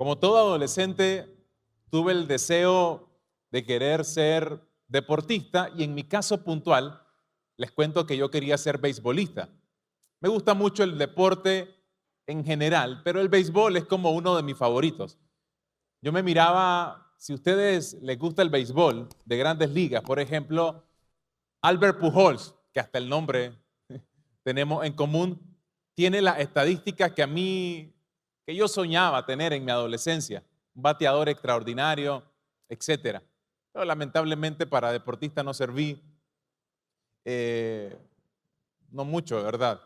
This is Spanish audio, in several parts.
Como todo adolescente, tuve el deseo de querer ser deportista y en mi caso puntual, les cuento que yo quería ser beisbolista. Me gusta mucho el deporte en general, pero el béisbol es como uno de mis favoritos. Yo me miraba, si a ustedes les gusta el béisbol de grandes ligas, por ejemplo, Albert Pujols, que hasta el nombre tenemos en común, tiene las estadísticas que yo soñaba tener en mi adolescencia. Un bateador extraordinario, etcétera. Pero lamentablemente para deportista no serví, no mucho, de verdad.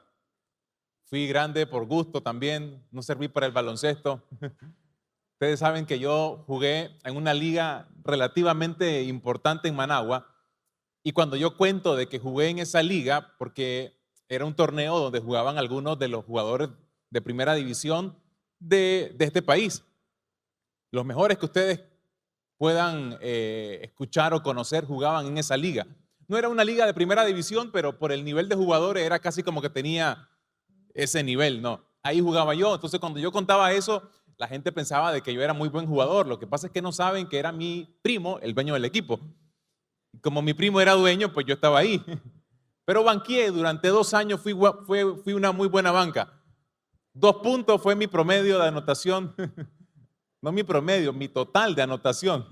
Fui grande por gusto también, no serví para el baloncesto. Ustedes saben que yo jugué en una liga relativamente importante en Managua y cuando yo cuento de que jugué en esa liga, porque era un torneo donde jugaban algunos de los jugadores de primera división de este país, los mejores que ustedes puedan escuchar o conocer jugaban en esa liga. No era una liga de primera división, pero por el nivel de jugadores era casi como que tenía ese nivel, ¿no? Ahí jugaba yo, entonces cuando yo contaba eso, la gente pensaba de que yo era muy buen jugador. Lo que pasa es que no saben que era mi primo, el dueño del equipo. Como mi primo era dueño, pues yo estaba ahí. Pero banqué durante 2 años, fui una muy buena banca. 2 puntos fue mi promedio de anotación. No mi promedio, mi total de anotación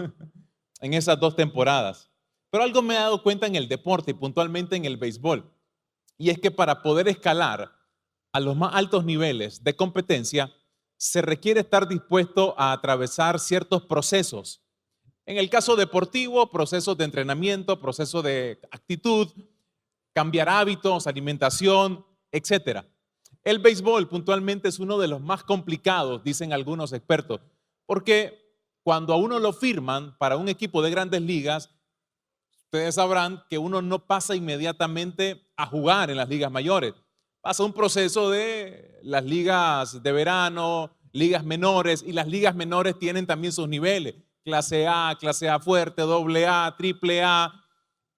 en esas 2 temporadas. Pero algo me he dado cuenta en el deporte y puntualmente en el béisbol. Y es que para poder escalar a los más altos niveles de competencia, se requiere estar dispuesto a atravesar ciertos procesos. En el caso deportivo, procesos de entrenamiento, procesos de actitud, cambiar hábitos, alimentación, etc. El béisbol puntualmente es uno de los más complicados, dicen algunos expertos, porque cuando a uno lo firman para un equipo de grandes ligas, ustedes sabrán que uno no pasa inmediatamente a jugar en las ligas mayores. Pasa un proceso de las ligas de verano, ligas menores, y las ligas menores tienen también sus niveles, clase A fuerte, AA, AAA,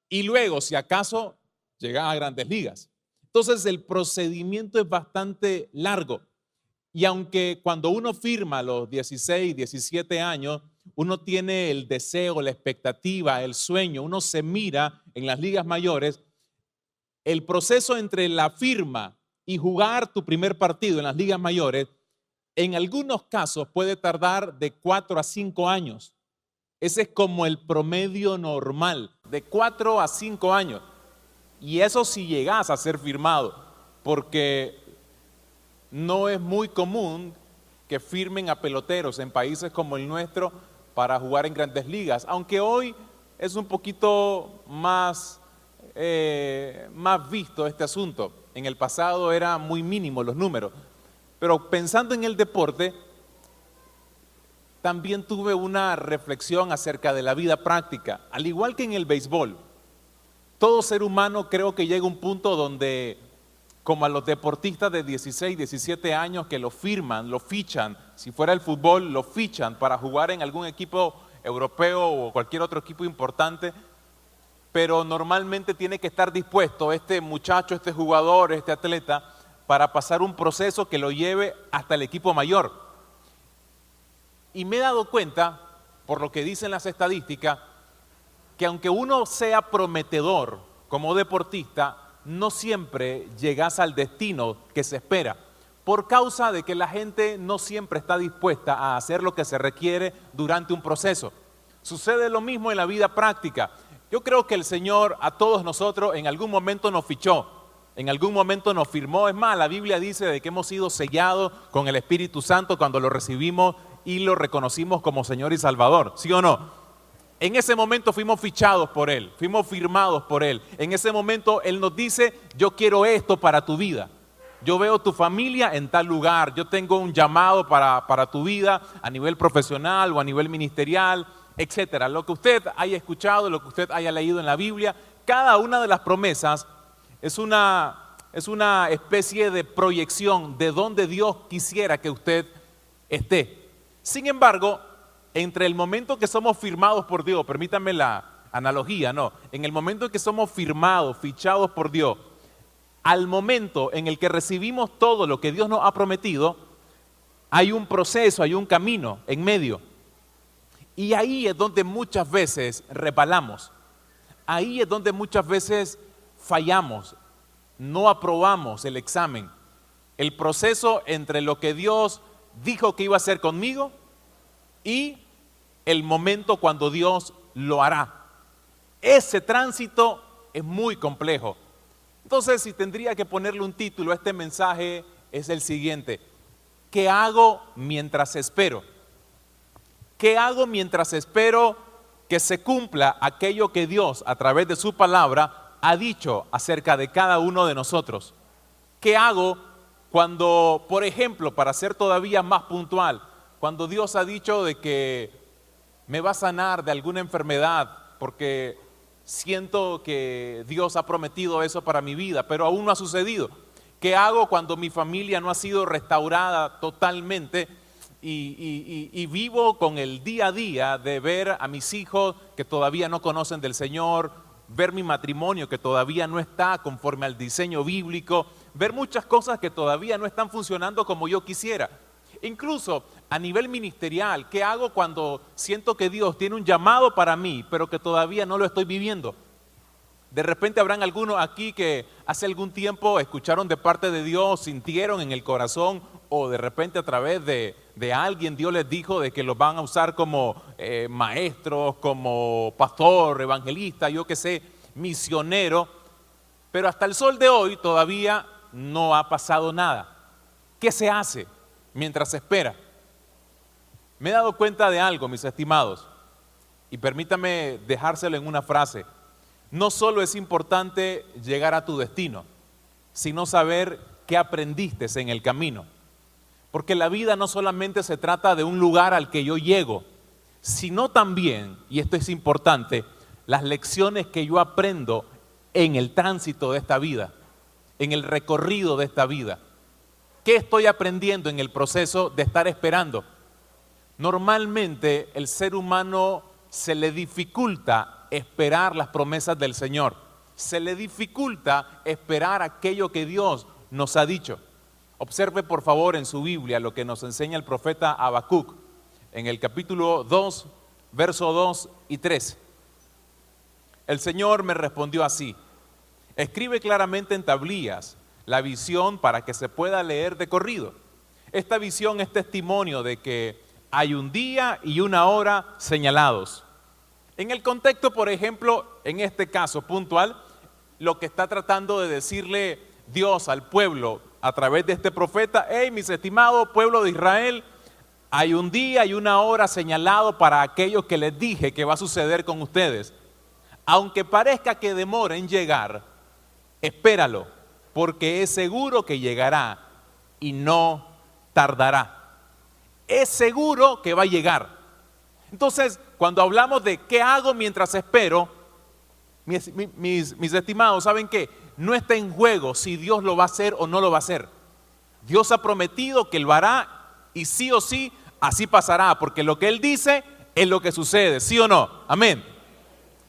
y luego, si acaso, llega a grandes ligas. Entonces, el procedimiento es bastante largo, y aunque cuando uno firma a los 16, 17 años, uno tiene el deseo, la expectativa, el sueño, uno se mira en las ligas mayores, el proceso entre la firma y jugar tu primer partido en las ligas mayores, en algunos casos puede tardar de 4 a 5 años. Ese es como el promedio normal, de 4 a 5 años. Y eso si llegas a ser firmado, porque no es muy común que firmen a peloteros en países como el nuestro para jugar en grandes ligas, aunque hoy es un poquito más visto este asunto. En el pasado era muy mínimo los números, pero pensando en el deporte, también tuve una reflexión acerca de la vida práctica. Al igual que en el béisbol, todo ser humano creo que llega a un punto donde, como a los deportistas de 16, 17 años que lo firman, lo fichan, si fuera el fútbol, lo fichan para jugar en algún equipo europeo o cualquier otro equipo importante, pero normalmente tiene que estar dispuesto este muchacho, este jugador, este atleta, para pasar un proceso que lo lleve hasta el equipo mayor. Y me he dado cuenta, por lo que dicen las estadísticas, que aunque uno sea prometedor como deportista, no siempre llegas al destino que se espera, por causa de que la gente no siempre está dispuesta a hacer lo que se requiere durante un proceso. Sucede lo mismo en la vida práctica. Yo creo que el Señor a todos nosotros en algún momento nos fichó, en algún momento nos firmó. Es más, la Biblia dice de que hemos sido sellados con el Espíritu Santo cuando lo recibimos y lo reconocimos como Señor y Salvador, ¿sí o no? En ese momento fuimos fichados por Él, fuimos firmados por Él. En ese momento Él nos dice, yo quiero esto para tu vida. Yo veo tu familia en tal lugar, yo tengo un llamado para tu vida a nivel profesional o a nivel ministerial, etcétera. Lo que usted haya escuchado, lo que usted haya leído en la Biblia, cada una de las promesas es una especie de proyección de donde Dios quisiera que usted esté. Sin embargo, entre el momento que somos firmados por Dios, permítanme la analogía, no, en el momento en que somos firmados, fichados por Dios, al momento en el que recibimos todo lo que Dios nos ha prometido, Hay un proceso, hay un camino en medio. Y ahí es donde muchas veces resbalamos. Ahí es donde muchas veces fallamos, no aprobamos el examen. El proceso entre lo que Dios dijo que iba a hacer conmigo y el momento cuando Dios lo hará. Ese tránsito es muy complejo. Entonces, si tendría que ponerle un título a este mensaje, es el siguiente: ¿qué hago mientras espero? ¿Qué hago mientras espero que se cumpla aquello que Dios, a través de su palabra, ha dicho acerca de cada uno de nosotros? ¿Qué hago cuando, por ejemplo, para ser todavía más puntual, cuando Dios ha dicho de que me va a sanar de alguna enfermedad, porque siento que Dios ha prometido eso para mi vida, pero aún no ha sucedido? ¿Qué hago cuando mi familia no ha sido restaurada totalmente y vivo con el día a día de ver a mis hijos que todavía no conocen del Señor, ver mi matrimonio que todavía no está conforme al diseño bíblico, ver muchas cosas que todavía no están funcionando como yo quisiera? Incluso a nivel ministerial, ¿qué hago cuando siento que Dios tiene un llamado para mí, pero que todavía no lo estoy viviendo? De repente habrán algunos aquí que hace algún tiempo escucharon de parte de Dios, sintieron en el corazón, o de repente a través de alguien Dios les dijo de que los van a usar como maestros, como pastor, evangelista, yo qué sé, misionero, pero hasta el sol de hoy todavía no ha pasado nada. ¿Qué se hace mientras se espera? Me he dado cuenta de algo, mis estimados, y permítame dejárselo en una frase. No solo es importante llegar a tu destino, sino saber qué aprendiste en el camino. Porque la vida no solamente se trata de un lugar al que yo llego, sino también, y esto es importante, las lecciones que yo aprendo en el tránsito de esta vida, en el recorrido de esta vida. ¿Qué estoy aprendiendo en el proceso de estar esperando? Normalmente el ser humano se le dificulta esperar las promesas del Señor. Se le dificulta esperar aquello que Dios nos ha dicho. Observe por favor en su Biblia lo que nos enseña el profeta Habacuc en el capítulo 2, verso 2 y 3. El Señor me respondió así: escribe claramente en tablillas la visión para que se pueda leer de corrido. Esta visión es testimonio de que hay un día y una hora señalados. En el contexto, por ejemplo, en este caso puntual, lo que está tratando de decirle Dios al pueblo a través de este profeta: hey, mis estimados pueblo de Israel, hay un día y una hora señalado para aquello que les dije que va a suceder con ustedes. Aunque parezca que demore en llegar, espéralo, porque es seguro que llegará y no tardará. Es seguro que va a llegar. Entonces, cuando hablamos de qué hago mientras espero, mis estimados, ¿saben qué? No está en juego si Dios lo va a hacer o no lo va a hacer. Dios ha prometido que lo hará y sí o sí así pasará, porque lo que Él dice es lo que sucede, ¿sí o no? Amén.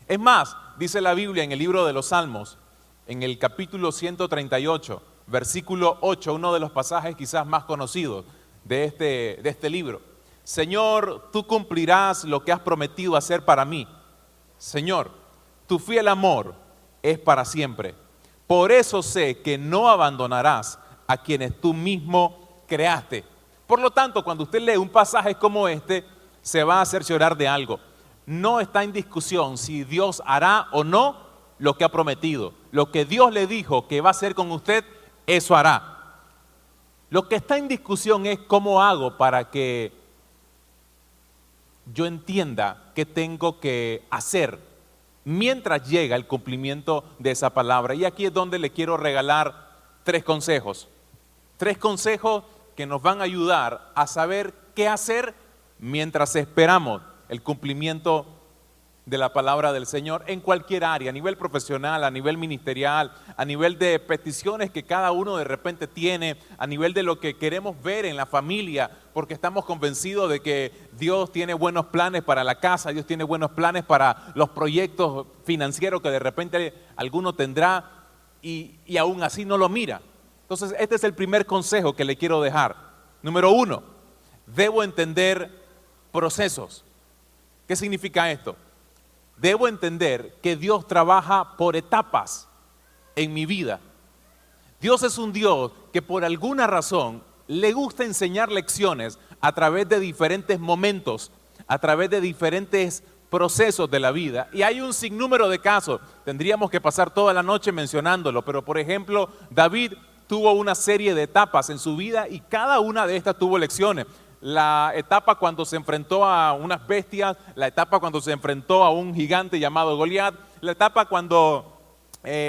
Es más, dice la Biblia en el libro de los Salmos, en el capítulo 138, versículo 8, uno de los pasajes quizás más conocidos de este libro. Señor, tú cumplirás lo que has prometido hacer para mí. Señor, tu fiel amor es para siempre. Por eso sé que no abandonarás a quienes tú mismo creaste. Por lo tanto, cuando usted lee un pasaje como este, se va a cerciorar de algo. No está en discusión si Dios hará o no lo que ha prometido. Lo que Dios le dijo que va a hacer con usted, eso hará. Lo que está en discusión es cómo hago para que yo entienda qué tengo que hacer mientras llega el cumplimiento de esa palabra. Y aquí es donde le quiero regalar 3 consejos. 3 consejos que nos van a ayudar a saber qué hacer mientras esperamos el cumplimiento de la palabra del Señor en cualquier área, a nivel profesional, a nivel ministerial, a nivel de peticiones que cada uno de repente tiene, a nivel de lo que queremos ver en la familia, porque estamos convencidos de que Dios tiene buenos planes para la casa, Dios tiene buenos planes para los proyectos financieros que de repente alguno tendrá y aún así no lo mira. Entonces, este es el primer consejo que le quiero dejar. Número 1, debo entender procesos. ¿Qué significa esto? Debo entender que Dios trabaja por etapas en mi vida. Dios es un Dios que por alguna razón le gusta enseñar lecciones a través de diferentes momentos, a través de diferentes procesos de la vida. Y hay un sinnúmero de casos. Tendríamos que pasar toda la noche mencionándolo, pero por ejemplo, David tuvo una serie de etapas en su vida y cada una de estas tuvo lecciones. La etapa cuando se enfrentó a unas bestias, la etapa cuando se enfrentó a un gigante llamado Goliat, la etapa cuando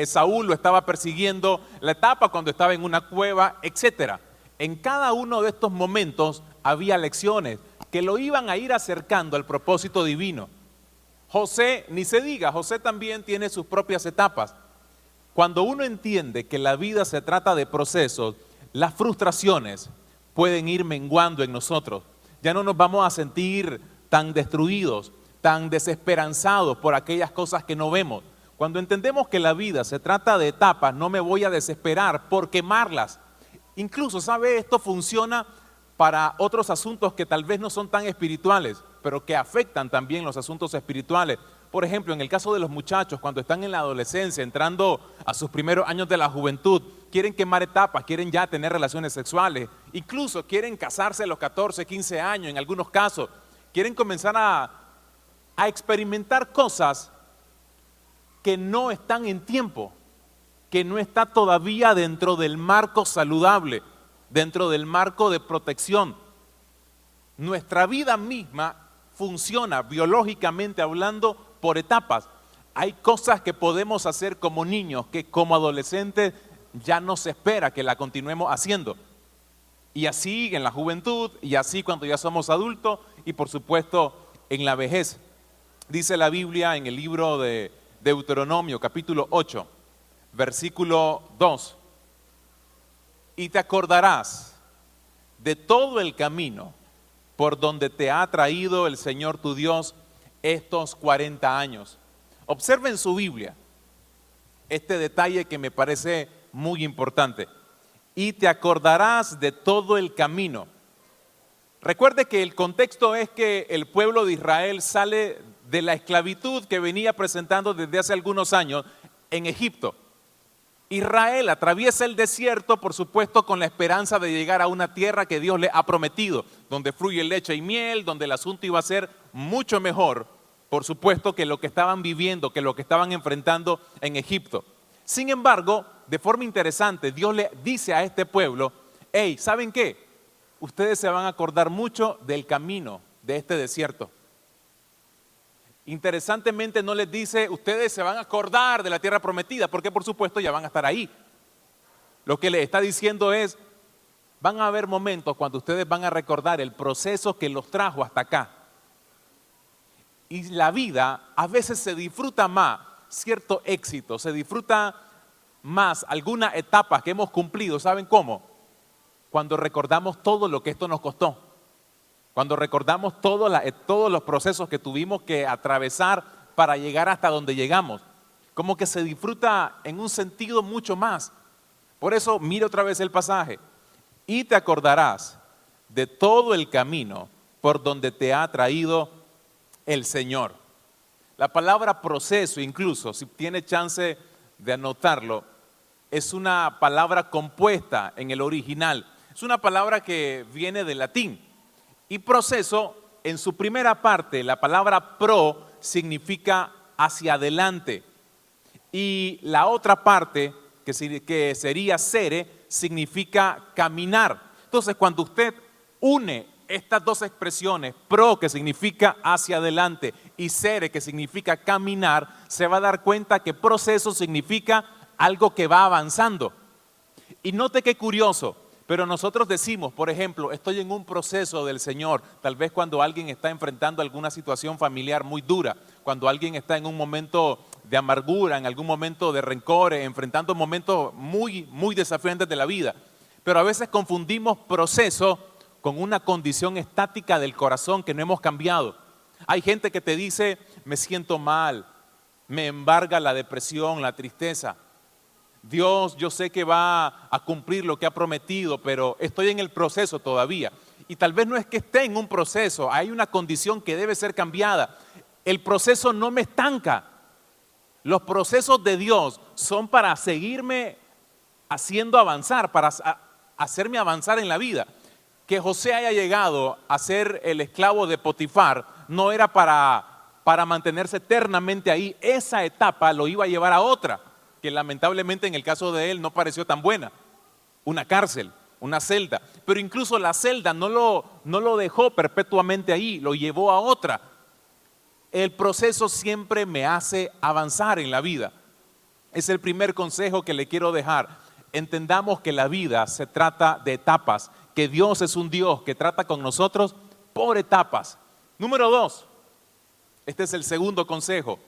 Saúl lo estaba persiguiendo, la etapa cuando estaba en una cueva, etcétera. En cada uno de estos momentos había lecciones que lo iban a ir acercando al propósito divino. José, ni se diga, José también tiene sus propias etapas. Cuando uno entiende que la vida se trata de procesos, las frustraciones pueden ir menguando en nosotros. Ya no nos vamos a sentir tan destruidos, tan desesperanzados por aquellas cosas que no vemos. Cuando entendemos que la vida se trata de etapas, no me voy a desesperar por quemarlas. Incluso, ¿sabe? Esto funciona para otros asuntos que tal vez no son tan espirituales, pero que afectan también los asuntos espirituales. Por ejemplo, en el caso de los muchachos, cuando están en la adolescencia, entrando a sus primeros años de la juventud, quieren quemar etapas, quieren ya tener relaciones sexuales, incluso quieren casarse a los 14, 15 años, en algunos casos, quieren comenzar a experimentar cosas que no están en tiempo, que no está todavía dentro del marco saludable, dentro del marco de protección. Nuestra vida misma funciona biológicamente hablando por etapas. Hay cosas que podemos hacer como niños que como adolescentes ya no se espera que la continuemos haciendo. Y así en la juventud, y así cuando ya somos adultos, y por supuesto en la vejez. Dice la Biblia en el libro de Deuteronomio, capítulo 8, versículo 2. Y te acordarás de todo el camino por donde te ha traído el Señor tu Dios estos 40 años. Observen su Biblia este detalle que me parece muy importante. Y te acordarás de todo el camino. Recuerde que el contexto es que el pueblo de Israel sale de la esclavitud que venía presentando desde hace algunos años en Egipto. Israel atraviesa el desierto, por supuesto, con la esperanza de llegar a una tierra que Dios le ha prometido, donde fluye leche y miel, donde el asunto iba a ser mucho mejor, por supuesto, que lo que estaban viviendo, que lo que estaban enfrentando en Egipto. Sin embargo, de forma interesante, Dios le dice a este pueblo, hey, ¿saben qué? Ustedes se van a acordar mucho del camino de este desierto. Interesantemente no les dice, ustedes se van a acordar de la tierra prometida, porque por supuesto ya van a estar ahí. Lo que les está diciendo es, van a haber momentos cuando ustedes van a recordar el proceso que los trajo hasta acá. Y la vida a veces se disfruta más cierto éxito, se disfruta más alguna etapa que hemos cumplido. ¿Saben cómo? Cuando recordamos todo lo que esto nos costó. Cuando recordamos todos los procesos que tuvimos que atravesar para llegar hasta donde llegamos. Como que se disfruta en un sentido mucho más. Por eso, mira otra vez el pasaje. Y te acordarás de todo el camino por donde te ha traído el Señor. La palabra proceso, incluso, si tiene chance de anotarlo, es una palabra compuesta en el original. Es una palabra que viene del latín. Y proceso, en su primera parte, la palabra pro significa hacia adelante. Y la otra parte, que sería sere, significa caminar. Entonces, cuando usted une estas dos expresiones, pro, que significa hacia adelante, y sere, que significa caminar, se va a dar cuenta que proceso significa algo que va avanzando. Y note qué curioso. Pero nosotros decimos, por ejemplo, estoy en un proceso del Señor, tal vez cuando alguien está enfrentando alguna situación familiar muy dura, cuando alguien está en un momento de amargura, en algún momento de rencor, enfrentando momentos muy, muy desafiantes de la vida. Pero a veces confundimos proceso con una condición estática del corazón que no hemos cambiado. Hay gente que te dice, me siento mal, me embarga la depresión, la tristeza. Dios, yo sé que va a cumplir lo que ha prometido, pero estoy en el proceso todavía. y tal vez no es que esté en un proceso, hay una condición que debe ser cambiada. El proceso no me estanca. Los procesos de Dios son para seguirme haciendo avanzar, para hacerme avanzar en la vida. Que José haya llegado a ser el esclavo de Potifar no era para mantenerse eternamente ahí. Esa etapa lo iba a llevar a otra, que lamentablemente en el caso de él no pareció tan buena. Una cárcel, una celda. Pero incluso la celda no lo dejó perpetuamente ahí, lo llevó a otra. El proceso siempre me hace avanzar en la vida. Es el primer consejo que le quiero dejar. Entendamos que la vida se trata de etapas, que Dios es un Dios que trata con nosotros por etapas. Número 2, este es el segundo consejo,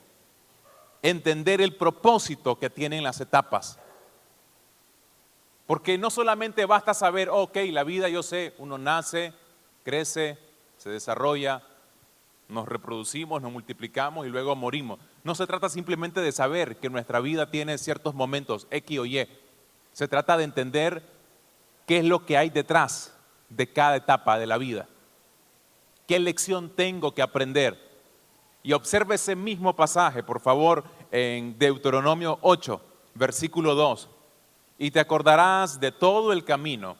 entender el propósito que tienen las etapas. Porque no solamente basta saber, ok, la vida yo sé, uno nace, crece, se desarrolla, nos reproducimos, nos multiplicamos y luego morimos. No se trata simplemente de saber que nuestra vida tiene ciertos momentos X o Y. Se trata de entender qué es lo que hay detrás de cada etapa de la vida. ¿Qué lección tengo que aprender? Y observe ese mismo pasaje, por favor, en Deuteronomio 8, versículo 2. Y te acordarás de todo el camino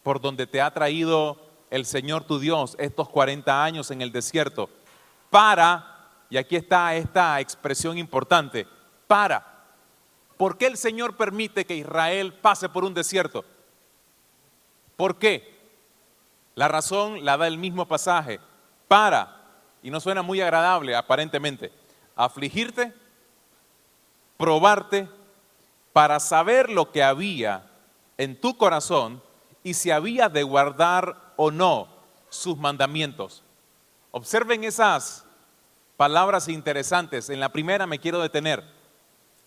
por donde te ha traído el Señor tu Dios estos 40 años en el desierto. Y aquí está esta expresión importante, ¿por qué el Señor permite que Israel pase por un desierto? ¿Por qué? La razón la da el mismo pasaje, y no suena muy agradable aparentemente, afligirte, probarte, para saber lo que había en tu corazón y si había de guardar o no sus mandamientos. Observen esas palabras interesantes. En la primera me quiero detener.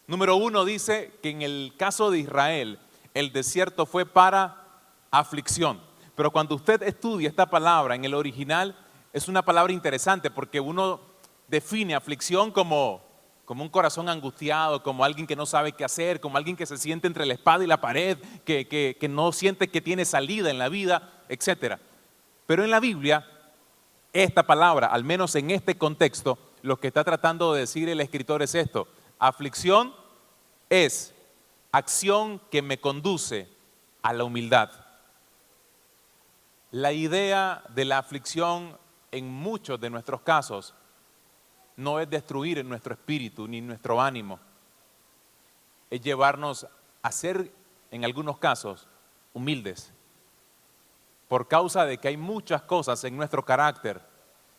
Número 1 dice que en el caso de Israel, el desierto fue para aflicción. Pero cuando usted estudia esta palabra en el original, es una palabra interesante porque uno define aflicción como un corazón angustiado, como alguien que no sabe qué hacer, como alguien que se siente entre la espada y la pared, que no siente que tiene salida en la vida, etc. Pero en la Biblia, esta palabra, al menos en este contexto, lo que está tratando de decir el escritor es esto: aflicción es acción que me conduce a la humildad. La idea de la aflicción en muchos de nuestros casos no es destruir en nuestro espíritu ni nuestro ánimo, es llevarnos a ser, en algunos casos, humildes, por causa de que hay muchas cosas en nuestro carácter,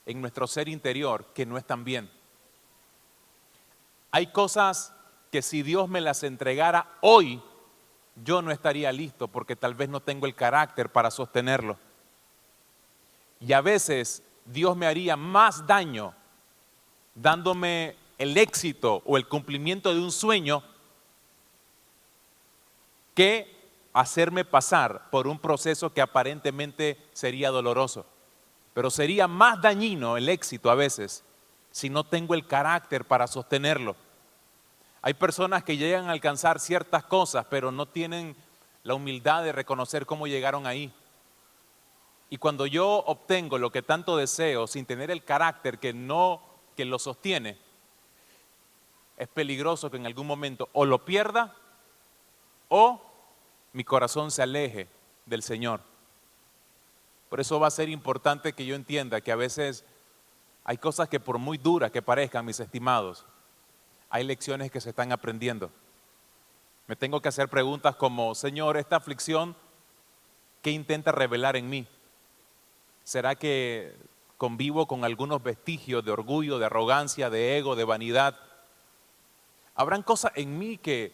en nuestro ser interior, que no están bien. Hay cosas que si Dios me las entregara hoy, yo no estaría listo porque tal vez no tengo el carácter para sostenerlo. Y a veces Dios me haría más daño dándome el éxito o el cumplimiento de un sueño que hacerme pasar por un proceso que aparentemente sería doloroso. Pero sería más dañino el éxito a veces si no tengo el carácter para sostenerlo. Hay personas que llegan a alcanzar ciertas cosas, pero no tienen la humildad de reconocer cómo llegaron ahí. Y cuando yo obtengo lo que tanto deseo sin tener el carácter que lo sostiene, es peligroso que en algún momento o lo pierda o mi corazón se aleje del Señor. Por eso va a ser importante que yo entienda que a veces hay cosas que por muy duras que parezcan, mis estimados, hay lecciones que se están aprendiendo. Me tengo que hacer preguntas como: Señor, esta aflicción, ¿qué intenta revelar en mí? ¿Será que convivo con algunos vestigios de orgullo, de arrogancia, de ego, de vanidad? ¿Habrán cosas en mí que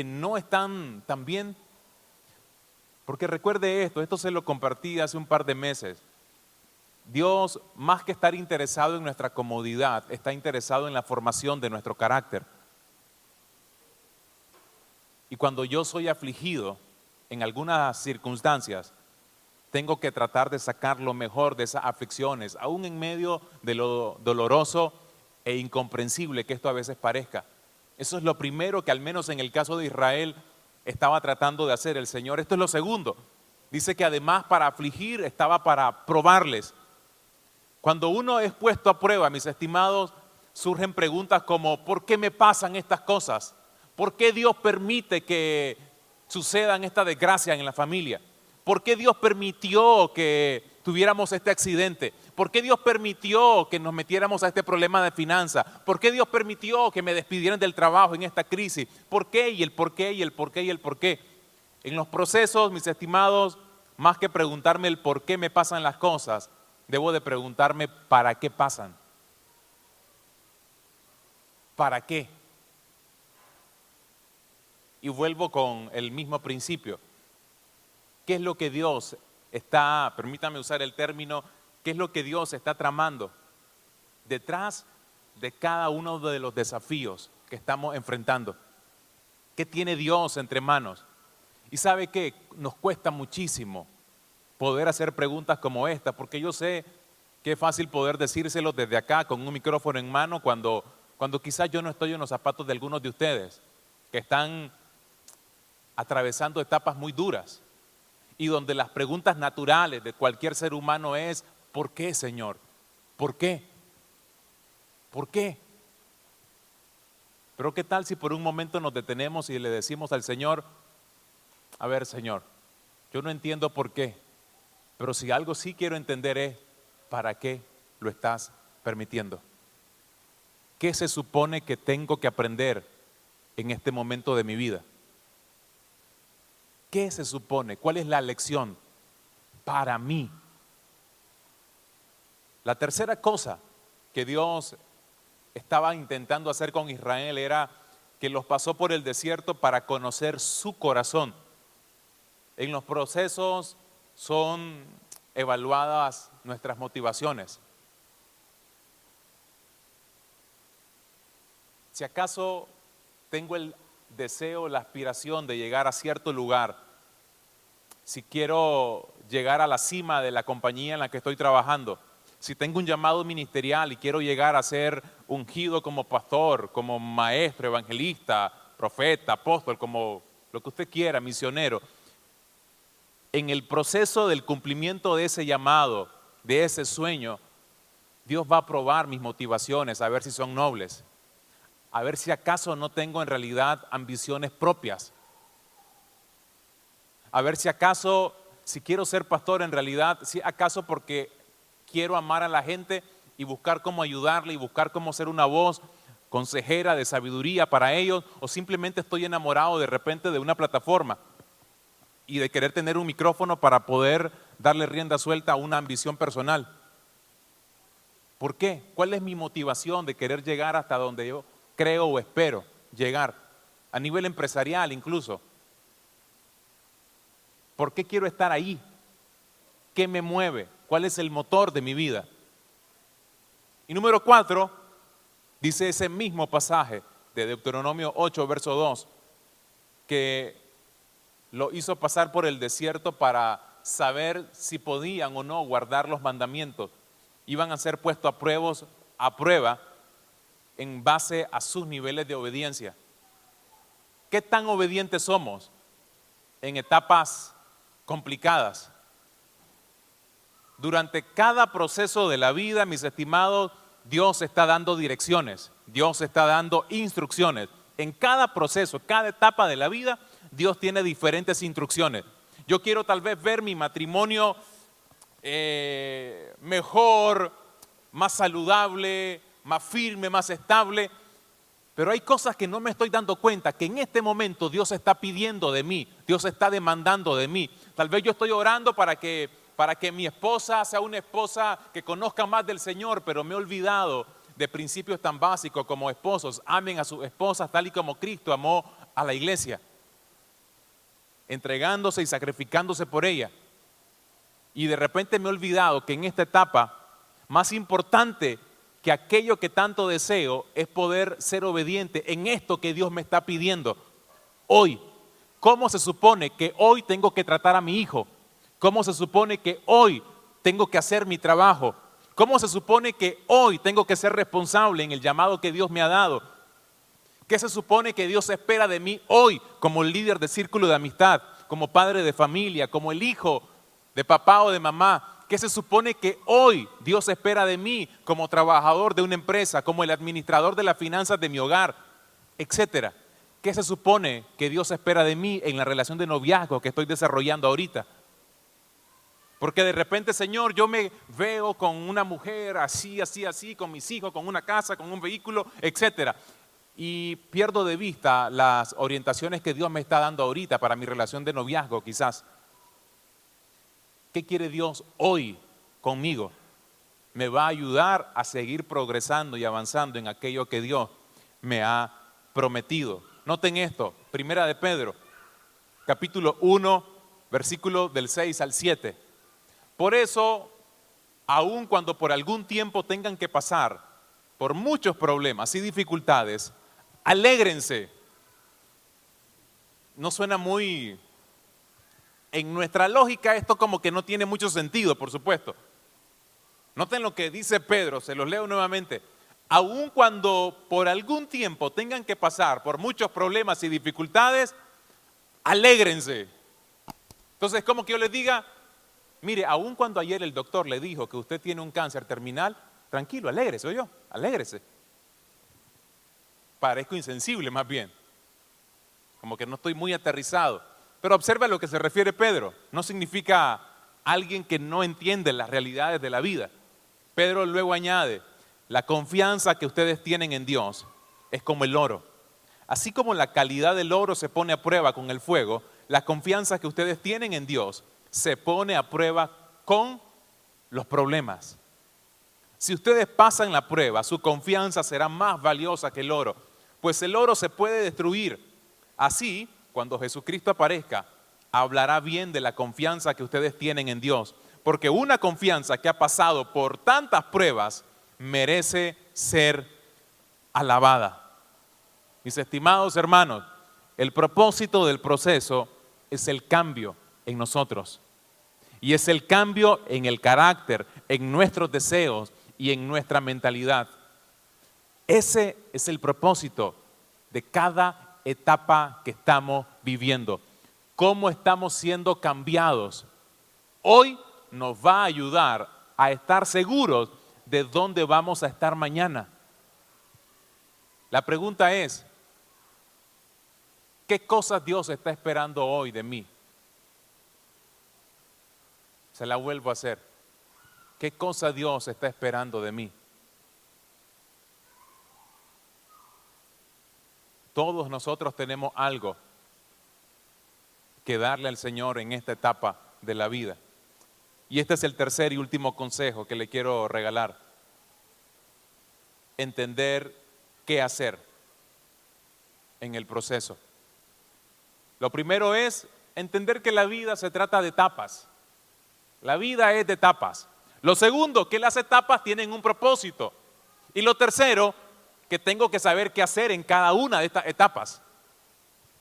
no están tan bien? Porque recuerde esto se lo compartí hace un par de meses. Dios, más que estar interesado en nuestra comodidad, está interesado en la formación de nuestro carácter. Y cuando yo soy afligido en algunas circunstancias, tengo que tratar de sacar lo mejor de esas aflicciones, aún en medio de lo doloroso e incomprensible que esto a veces parezca. Eso es lo primero que, al menos en el caso de Israel, estaba tratando de hacer el Señor. Esto es lo segundo. Dice que además para afligir estaba para probarles. Cuando uno es puesto a prueba, mis estimados, surgen preguntas como: ¿por qué me pasan estas cosas? ¿Por qué Dios permite que sucedan esta desgracia en la familia? ¿Por qué Dios permitió que tuviéramos este accidente? ¿Por qué Dios permitió que nos metiéramos a este problema de finanzas? ¿Por qué Dios permitió que me despidieran del trabajo en esta crisis? ¿Por qué? Y el por qué, y el por qué, y el por qué. En los procesos, mis estimados, más que preguntarme el por qué me pasan las cosas, debo de preguntarme para qué pasan. ¿Para qué? Y vuelvo con el mismo principio. ¿Qué es lo que Dios está, permítame usar el término, qué es lo que Dios está tramando detrás de cada uno de los desafíos que estamos enfrentando? ¿Qué tiene Dios entre manos? Y sabe que nos cuesta muchísimo poder hacer preguntas como esta, porque yo sé que es fácil poder decírselo desde acá con un micrófono en mano cuando quizás yo no estoy en los zapatos de algunos de ustedes que están atravesando etapas muy duras y donde las preguntas naturales de cualquier ser humano es: ¿por qué, Señor? ¿Por qué? ¿Por qué? Pero ¿qué tal si por un momento nos detenemos y le decimos al Señor: a ver, Señor, yo no entiendo por qué, pero si algo sí quiero entender es ¿para qué lo estás permitiendo? ¿Qué se supone que tengo que aprender en este momento de mi vida? ¿Qué se supone? ¿Cuál es la lección para mí? La tercera cosa que Dios estaba intentando hacer con Israel era que los pasó por el desierto para conocer su corazón. En los procesos son evaluadas nuestras motivaciones. Si acaso tengo el deseo, la aspiración de llegar a cierto lugar, si quiero llegar a la cima de la compañía en la que estoy trabajando, si tengo un llamado ministerial y quiero llegar a ser ungido como pastor, como maestro, evangelista, profeta, apóstol, como lo que usted quiera, misionero, en el proceso del cumplimiento de ese llamado, de ese sueño, Dios va a probar mis motivaciones, a ver si son nobles, a ver si acaso no tengo en realidad ambiciones propias, a ver si acaso, si quiero ser pastor en realidad, si acaso porque quiero amar a la gente y buscar cómo ayudarle y buscar cómo ser una voz consejera de sabiduría para ellos, o simplemente estoy enamorado de repente de una plataforma y de querer tener un micrófono para poder darle rienda suelta a una ambición personal. ¿Por qué? ¿Cuál es mi motivación de querer llegar hasta donde yo creo o espero llegar? A nivel empresarial incluso. ¿Por qué quiero estar ahí? ¿Qué me mueve? ¿Cuál es el motor de mi vida? Y número 4, dice ese mismo pasaje de Deuteronomio 8, verso 2, que lo hizo pasar por el desierto para saber si podían o no guardar los mandamientos. Iban a ser puestos a prueba en base a sus niveles de obediencia. ¿Qué tan obedientes somos en etapas complicadas? Durante cada proceso de la vida, mis estimados, Dios está dando direcciones, Dios está dando instrucciones. En cada proceso, cada etapa de la vida, Dios tiene diferentes instrucciones. Yo quiero tal vez ver mi matrimonio mejor, más saludable, más firme, más estable, pero hay cosas que no me estoy dando cuenta, que en este momento Dios está pidiendo de mí, Dios está demandando de mí. Tal vez yo estoy orando para que mi esposa sea una esposa que conozca más del Señor, pero me he olvidado de principios tan básicos como esposos, amen a sus esposas tal y como Cristo amó a la iglesia, entregándose y sacrificándose por ella. Y de repente me he olvidado que en esta etapa, más importante que aquello que tanto deseo es poder ser obediente en esto que Dios me está pidiendo hoy. ¿Cómo se supone que hoy tengo que tratar a mi hijo? ¿Cómo se supone que hoy tengo que hacer mi trabajo? ¿Cómo se supone que hoy tengo que ser responsable en el llamado que Dios me ha dado? ¿Qué se supone que Dios espera de mí hoy como líder de círculo de amistad? como padre de familia, como el hijo de papá o de mamá? ¿Qué se supone que hoy Dios espera de mí como trabajador de una empresa, como el administrador de las finanzas de mi hogar, etcétera? ¿Qué se supone que Dios espera de mí en la relación de noviazgo que estoy desarrollando ahorita? Porque de repente, Señor, yo me veo con una mujer así, así, así, con mis hijos, con una casa, con un vehículo, etcétera. Y pierdo de vista las orientaciones que Dios me está dando ahorita para mi relación de noviazgo, quizás. ¿Qué quiere Dios hoy conmigo? Me va a ayudar a seguir progresando y avanzando en aquello que Dios me ha prometido. Noten esto, Primera de Pedro, capítulo 1, versículo del 6 al 7. Por eso, aun cuando por algún tiempo tengan que pasar por muchos problemas y dificultades, alégrense. No suena muy... En nuestra lógica esto como que no tiene mucho sentido, por supuesto. Noten lo que dice Pedro, se los leo nuevamente. Aun cuando por algún tiempo tengan que pasar por muchos problemas y dificultades, alégrense. Entonces, como que yo les diga, mire, aun cuando ayer el doctor le dijo que usted tiene un cáncer terminal, tranquilo, alégrese, ¿oyó? Alégrese. Parezco insensible más bien, como que no estoy muy aterrizado. Pero observa a lo que se refiere Pedro. No significa alguien que no entiende las realidades de la vida. Pedro luego añade, la confianza que ustedes tienen en Dios es como el oro. Así como la calidad del oro se pone a prueba con el fuego, la confianza que ustedes tienen en Dios se pone a prueba con los problemas. Si ustedes pasan la prueba, su confianza será más valiosa que el oro, pues el oro se puede destruir. Así, cuando Jesucristo aparezca, hablará bien de la confianza que ustedes tienen en Dios, porque una confianza que ha pasado por tantas pruebas merece ser alabada. Mis estimados hermanos, el propósito del proceso es el cambio en nosotros. Y es el cambio en el carácter, en nuestros deseos y en nuestra mentalidad. Ese es el propósito de cada etapa que estamos viviendo. Cómo estamos siendo cambiados. Hoy nos va a ayudar a estar seguros de dónde vamos a estar mañana. La pregunta es, ¿qué cosas Dios está esperando hoy de mí? Se la vuelvo a hacer. ¿Qué cosa Dios está esperando de mí? Todos nosotros tenemos algo que darle al Señor en esta etapa de la vida. Y este es el tercer y último consejo que le quiero regalar. Entender qué hacer en el proceso. Lo primero es entender que la vida se trata de etapas. La vida es de etapas. Lo segundo, que las etapas tienen un propósito. Y lo tercero, que tengo que saber qué hacer en cada una de estas etapas.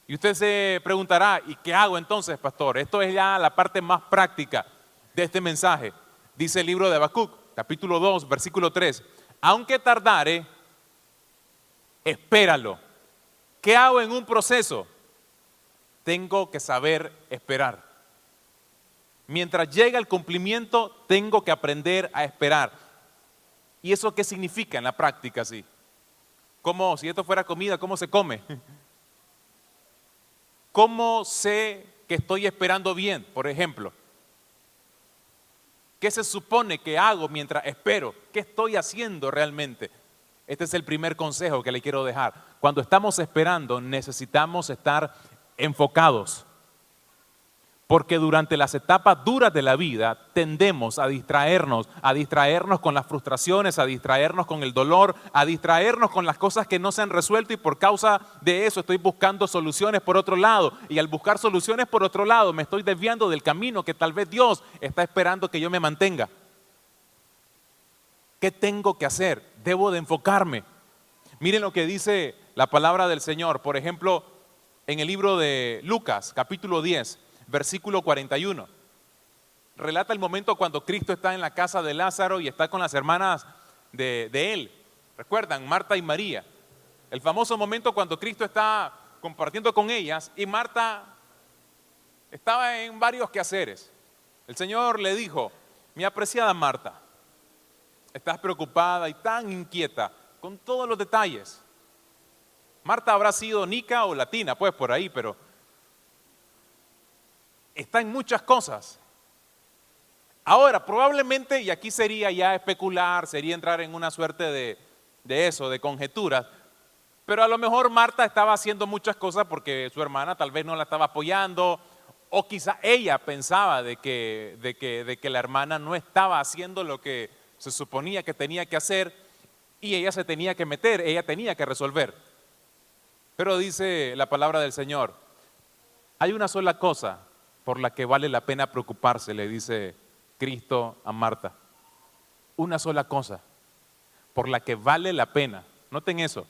Y usted se preguntará, ¿y qué hago entonces, pastor? Esto es ya la parte más práctica de este mensaje. Dice el libro de Habacuc, capítulo 2, versículo 3. Aunque tardare, espéralo. ¿Qué hago en un proceso? Tengo que saber esperar. Mientras llega el cumplimiento, tengo que aprender a esperar. ¿Y eso qué significa en la práctica? Sí. ¿Cómo, si esto fuera comida, cómo se come? ¿Cómo sé que estoy esperando bien, por ejemplo? ¿Qué se supone que hago mientras espero? ¿Qué estoy haciendo realmente? Este es el primer consejo que le quiero dejar. Cuando estamos esperando, necesitamos estar enfocados. Porque durante las etapas duras de la vida tendemos a distraernos con las frustraciones, a distraernos con el dolor, a distraernos con las cosas que no se han resuelto y por causa de eso estoy buscando soluciones por otro lado. Y al buscar soluciones por otro lado me estoy desviando del camino que tal vez Dios está esperando que yo me mantenga. ¿Qué tengo que hacer? Debo de enfocarme. Miren lo que dice la palabra del Señor, por ejemplo, en el libro de Lucas, capítulo 10. Versículo 41. Relata el momento cuando Cristo está en la casa de Lázaro y está con las hermanas de él. ¿Recuerdan? Marta y María. El famoso momento cuando Cristo está compartiendo con ellas y Marta estaba en varios quehaceres. El Señor le dijo: mi apreciada Marta, estás preocupada y tan inquieta con todos los detalles. Marta habrá sido nica o latina, pues por ahí, pero está en muchas cosas. Ahora, probablemente, y aquí sería ya especular, sería entrar en una suerte de conjeturas, pero a lo mejor Marta estaba haciendo muchas cosas porque su hermana tal vez no la estaba apoyando, o quizá ella pensaba de que la hermana no estaba haciendo lo que se suponía que tenía que hacer, y ella se tenía que meter, ella tenía que resolver. Pero dice la palabra del Señor: hay una sola cosa por la que vale la pena preocuparse, le dice Cristo a Marta. Una sola cosa por la que vale la pena. Noten eso.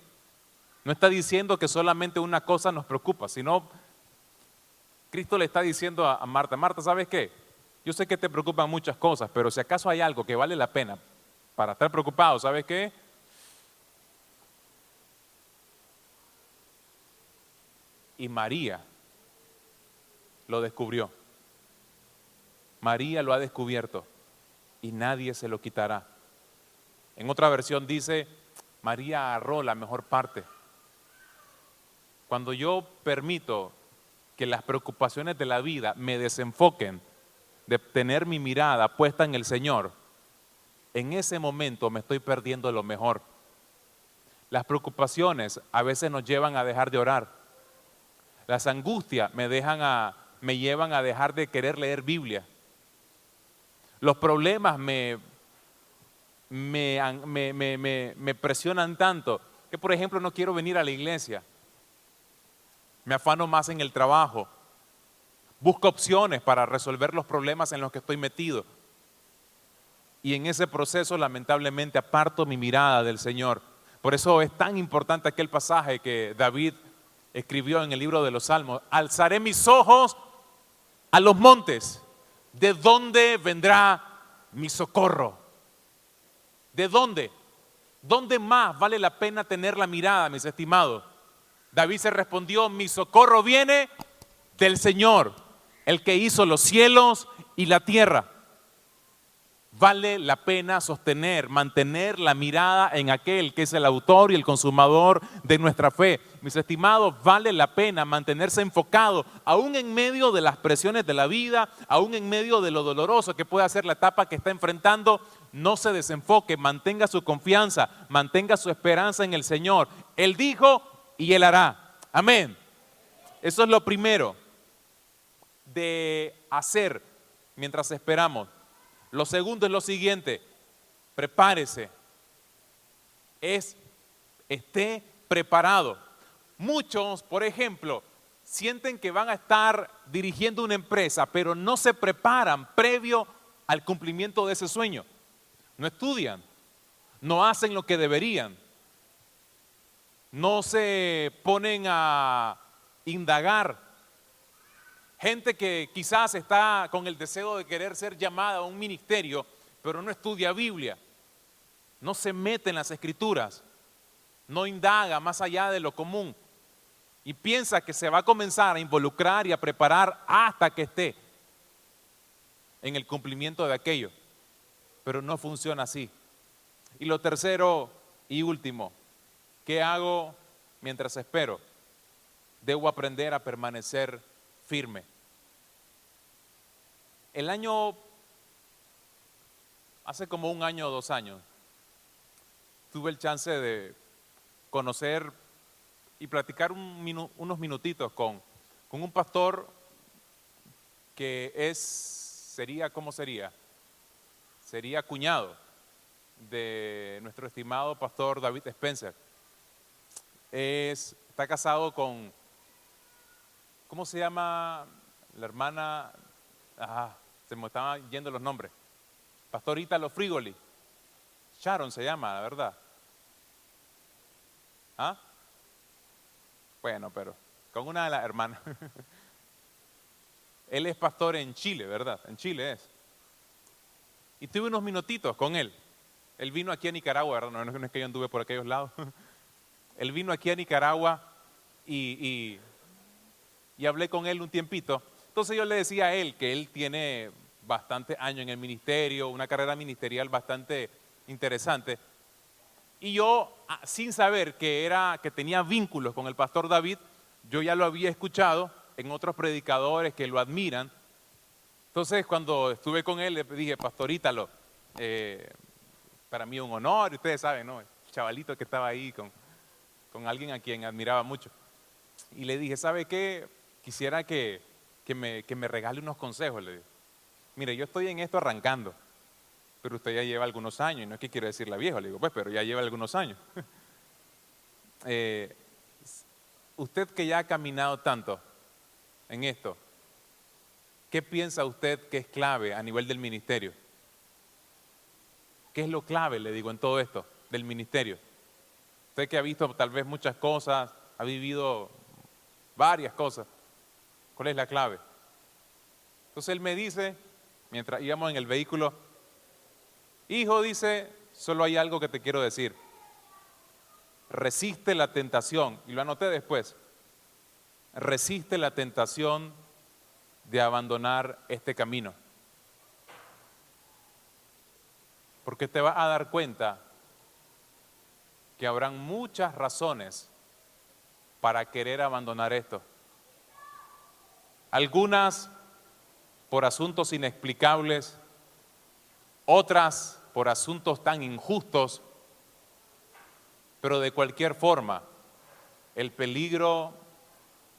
No está diciendo que solamente una cosa nos preocupa, sino Cristo le está diciendo a Marta: Marta, ¿sabes qué? Yo sé que te preocupan muchas cosas, pero si acaso hay algo que vale la pena para estar preocupado, ¿sabes qué? Y María lo descubrió. María lo ha descubierto y nadie se lo quitará. En otra versión dice: María agarró la mejor parte. Cuando yo permito que las preocupaciones de la vida me desenfoquen de tener mi mirada puesta en el Señor, en ese momento me estoy perdiendo lo mejor. Las preocupaciones a veces nos llevan a dejar de orar. Las angustias me llevan a dejar de querer leer Biblia. Los problemas me presionan tanto que, por ejemplo, no quiero venir a la iglesia. Me afano más en el trabajo. Busco opciones para resolver los problemas en los que estoy metido. Y en ese proceso, lamentablemente, aparto mi mirada del Señor. Por eso es tan importante aquel pasaje que David escribió en el libro de los Salmos: alzaré mis ojos a los montes. ¿De dónde vendrá mi socorro? ¿De dónde? ¿Dónde más vale la pena tener la mirada, mis estimados? David se respondió: mi socorro viene del Señor, el que hizo los cielos y la tierra. Vale la pena mantener la mirada en aquel que es el autor y el consumador de nuestra fe. Mis estimados, vale la pena mantenerse enfocado, aún en medio de las presiones de la vida, aún en medio de lo doloroso que puede ser la etapa que está enfrentando. No se desenfoque, mantenga su confianza, mantenga su esperanza en el Señor. Él dijo y Él hará. Amén. Eso es lo primero de hacer mientras esperamos. Lo segundo es lo siguiente: prepárese. Esté preparado. Muchos, por ejemplo, sienten que van a estar dirigiendo una empresa, pero no se preparan previo al cumplimiento de ese sueño. No estudian, no hacen lo que deberían, no se ponen a indagar. Gente que quizás está con el deseo de querer ser llamada a un ministerio, pero no estudia Biblia, no se mete en las Escrituras, no indaga más allá de lo común y piensa que se va a comenzar a involucrar y a preparar hasta que esté en el cumplimiento de aquello, pero no funciona así. Y lo tercero y último, ¿qué hago mientras espero? Debo aprender a permanecer firme. Hace como un año o 2 años, tuve el chance de conocer y platicar unos minutitos con un pastor que ¿cómo sería? Sería cuñado de nuestro estimado pastor David Spencer. Está casado con, ¿cómo se llama la hermana? Se me estaban yendo los nombres. Pastor Ítalo Frigoli. Sharon se llama, la verdad. Bueno, pero con una de las hermanas. Él es pastor en Chile, ¿verdad? En Chile es. Y tuve unos minutitos con él. Él vino aquí a Nicaragua, ¿verdad? No es que yo anduve por aquellos lados. Él vino aquí a Nicaragua y hablé con él un tiempito. Entonces yo le decía a él que él tiene bastante años en el ministerio, una carrera ministerial bastante interesante. Y yo, sin saber que tenía vínculos con el pastor David, yo ya lo había escuchado en otros predicadores que lo admiran. Entonces, cuando estuve con él, le dije, Pastor Ítalo, para mí un honor, ustedes saben, ¿no? El chavalito que estaba ahí con alguien a quien admiraba mucho. Y le dije, ¿sabe qué? Quisiera que me regale unos consejos. Le dije, mire, yo estoy en esto arrancando, pero usted ya lleva algunos años, y no es que quiero decirle viejo, le digo, pues, pero ya lleva algunos años. Usted que ya ha caminado tanto en esto, ¿qué piensa usted que es clave a nivel del ministerio? ¿Qué es lo clave, le digo, en todo esto del ministerio? Usted que ha visto tal vez muchas cosas, ha vivido varias cosas, ¿cuál es la clave? Entonces él me dice, mientras íbamos en el vehículo, hijo, dice, solo hay algo que te quiero decir. Resiste la tentación, y lo anoté después, resiste la tentación de abandonar este camino. Porque te vas a dar cuenta que habrán muchas razones para querer abandonar esto. Algunas por asuntos inexplicables, otras por asuntos tan injustos, pero de cualquier forma, el peligro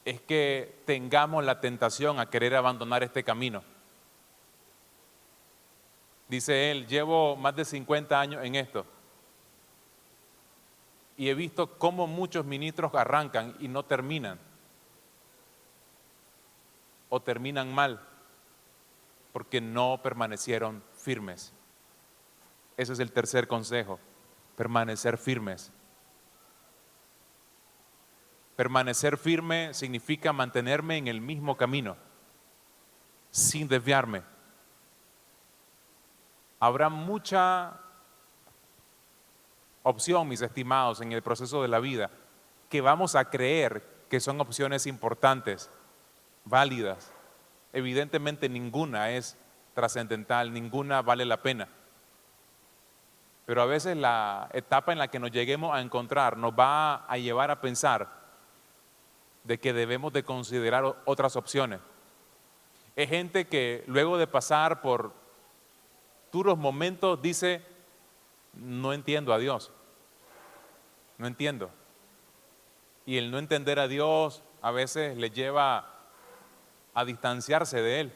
es que tengamos la tentación a querer abandonar este camino. Dice él, llevo más de 50 años en esto y he visto cómo muchos ministros arrancan y no terminan, o terminan mal, porque no permanecieron firmes. Ese es el tercer consejo, permanecer firmes. Permanecer firme significa mantenerme en el mismo camino, sin desviarme. Habrá mucha opción, mis estimados, en el proceso de la vida, que vamos a creer que son opciones importantes, válidas. Evidentemente ninguna es trascendental, ninguna vale la pena. Pero a veces la etapa en la que nos lleguemos a encontrar nos va a llevar a pensar de que debemos de considerar otras opciones. Es gente que luego de pasar por duros momentos dice, no entiendo a Dios, no entiendo. Y el no entender a Dios a veces le lleva a distanciarse de Él,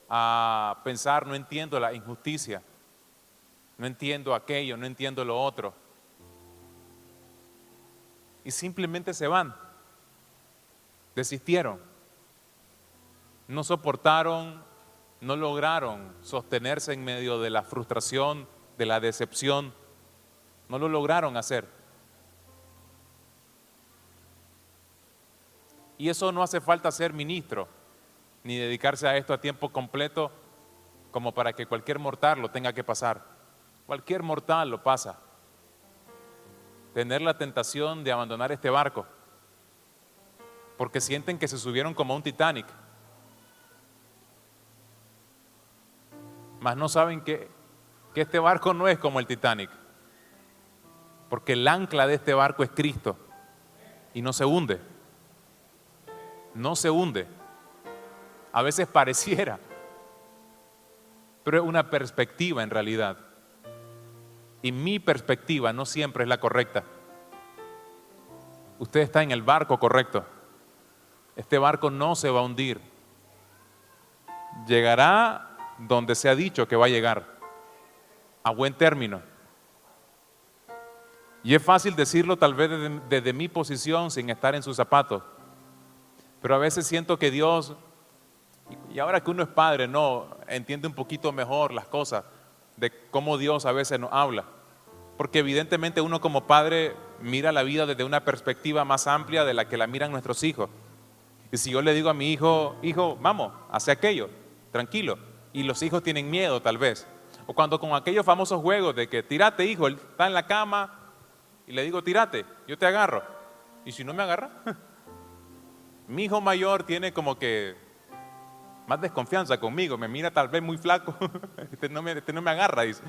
a pensar, no entiendo la injusticia, no entiendo aquello, no entiendo lo otro. Y simplemente se van, desistieron, no soportaron, no lograron sostenerse en medio de la frustración, de la decepción, no lo lograron hacer. Y eso no hace falta ser ministro, ni dedicarse a esto a tiempo completo, como para que cualquier mortal lo tenga que pasar. Cualquier mortal lo pasa. Tener la tentación de abandonar este barco, porque sienten que se subieron como a un Titanic, mas no saben que este barco no es como el Titanic, porque el ancla de este barco es Cristo y no se hunde, no se hunde. A veces pareciera, pero es una perspectiva en realidad, y mi perspectiva no siempre es la correcta. Usted está en el barco correcto. Este barco no se va a hundir, llegará donde se ha dicho que va a llegar, a buen término. Y es fácil decirlo tal vez desde mi posición sin estar en sus zapatos, pero a veces siento que Dios, y ahora que uno es padre, no entiende un poquito mejor las cosas, de cómo Dios a veces nos habla, porque evidentemente uno como padre mira la vida desde una perspectiva más amplia de la que la miran nuestros hijos. Y si yo le digo a mi hijo, hijo, vamos, hace aquello, tranquilo, y los hijos tienen miedo tal vez, o cuando con aquellos famosos juegos de que tírate, hijo, él está en la cama y le digo tírate, yo te agarro, y si no me agarra, mi hijo mayor tiene como que más desconfianza conmigo, me mira tal vez muy flaco, este no me agarra, dice.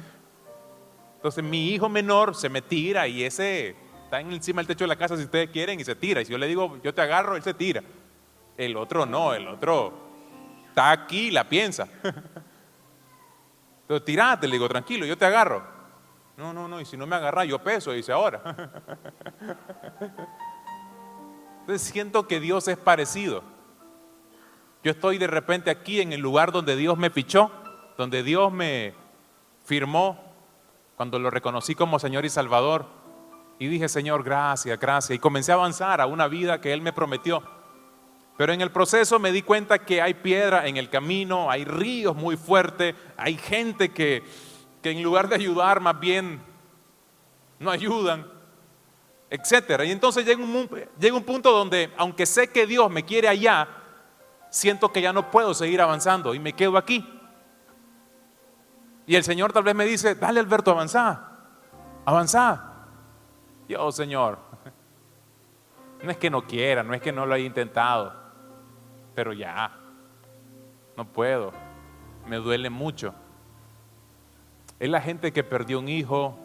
Entonces mi hijo menor se me tira y ese está encima del techo de la casa si ustedes quieren y se tira. Y si yo le digo, yo te agarro, él se tira. El otro no, el otro está aquí y la piensa. Entonces tirate, le digo, tranquilo, yo te agarro. No, y si no me agarra yo peso, dice ahora. Entonces siento que Dios es parecido. Yo estoy de repente aquí en el lugar donde Dios me fichó, donde Dios me firmó, cuando lo reconocí como Señor y Salvador. Y dije, Señor, gracias, gracias. Y comencé a avanzar a una vida que Él me prometió. Pero en el proceso me di cuenta que hay piedra en el camino, hay ríos muy fuertes, hay gente que en lugar de ayudar más bien no ayudan, etcétera. Y entonces llega un punto donde, aunque sé que Dios me quiere allá, siento que ya no puedo seguir avanzando y me quedo aquí. Y el Señor tal vez me dice, dale Alberto, avanza. Yo, Señor, no es que no quiera, no es que no lo haya intentado, pero ya, no puedo, me duele mucho. Es la gente que perdió un hijo,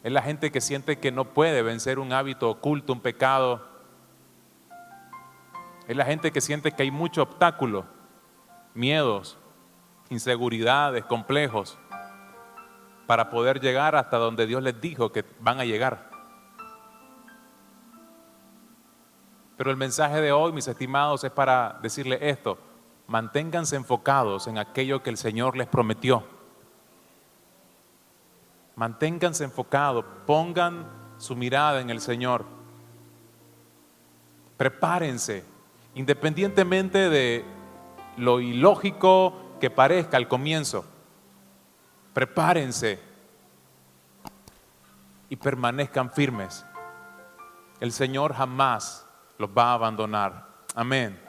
es la gente que siente que no puede vencer un hábito oculto, un pecado. Es la gente que siente que hay mucho obstáculo, miedos, inseguridades, complejos, para poder llegar hasta donde Dios les dijo que van a llegar. Pero el mensaje de hoy, mis estimados, es para decirles esto: manténganse enfocados en aquello que el Señor les prometió. Manténganse enfocados, pongan su mirada en el Señor. Prepárense, independientemente de lo ilógico que parezca al comienzo. Prepárense y permanezcan firmes. El Señor jamás los va a abandonar. Amén.